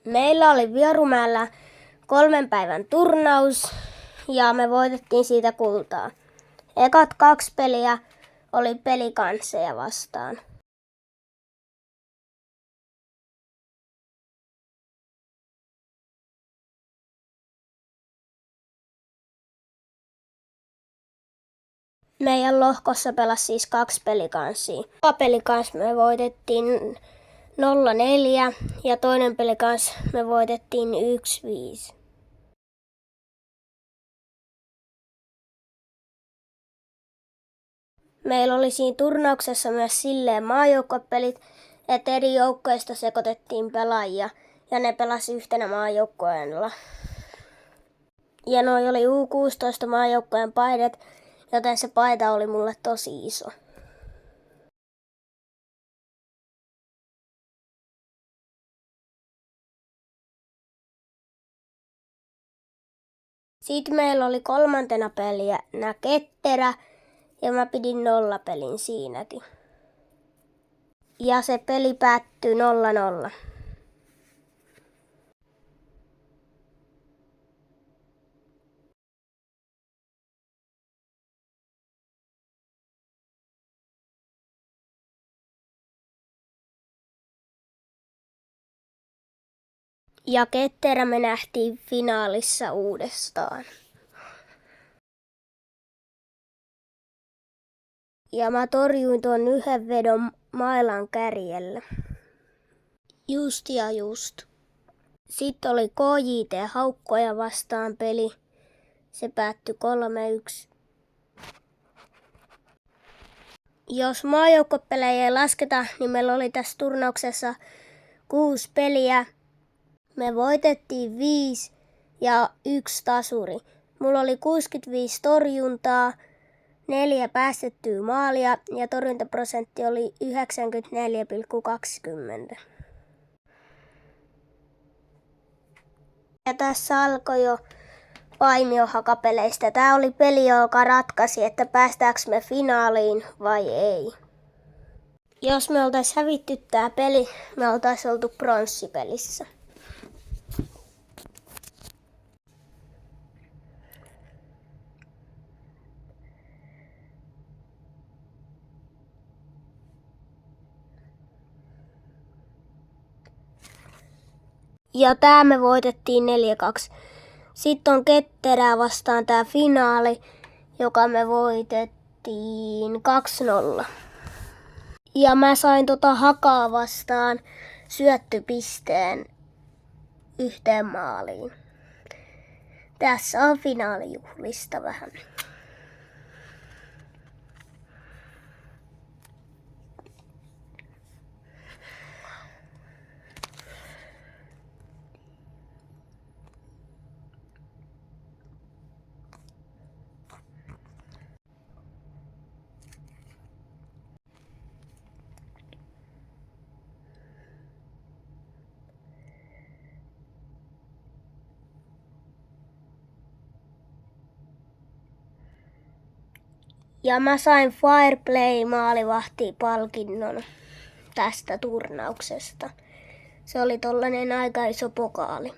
Meillä oli Vierumäellä 3 päivän turnaus ja me voitettiin siitä kultaa. Ekat 2 peliä oli Pelikansseja vastaan. Meidän lohkossa pelasi siis 2 Pelikanssia. Eka Pelikans me voitettiin 0-4 ja toinen Pelikans me voitettiin 1-5. Meillä oli siinä turnauksessa myös silleen maajoukkuepelit, että eri joukkoista sekoitettiin pelaajia ja ne pelasi yhtenä maajoukkueella. Ja noi oli U16 maajoukkueen paidat, joten se paita oli mulle tosi iso. Sitten meillä oli 3. pelinä Ketterä ja mä pidin 0 pelin siinäkin. Ja se peli päättyi 0-0. Ja Ketterä me nähtiin finaalissa uudestaan. Ja mä torjuin tuon yhden vedon mailan kärjellä. Just ja just. Sitten oli KJT Haukkoja vastaan peli. Se päättyi 3-1. Jos maajoukkuepelejä ei lasketa, niin meillä oli tässä turnauksessa 6 peliä. Me voitettiin 5 ja 1 tasuri. Mulla oli 65 torjuntaa, 4 päästettyä maalia ja torjuntaprosentti oli 94,20. Ja tässä alkoi jo Paimio-hakapeleistä. Tää oli peli, joka ratkaisi, että päästäänkö me finaaliin vai ei. Jos me oltais hävitty tää peli, me oltais oltu pronssipelissä. Ja tää me voitettiin 4-2. Sitten on Ketterää vastaan tää finaali, joka me voitettiin 2-0. Ja mä sain Hakaa vastaan syöttöpisteen 1 maaliin. Tässä on finaalijuhlista vähän. Ja mä sain Fireplay-maalivahti-palkinnon tästä turnauksesta. Se oli tollanen aika iso pokaali.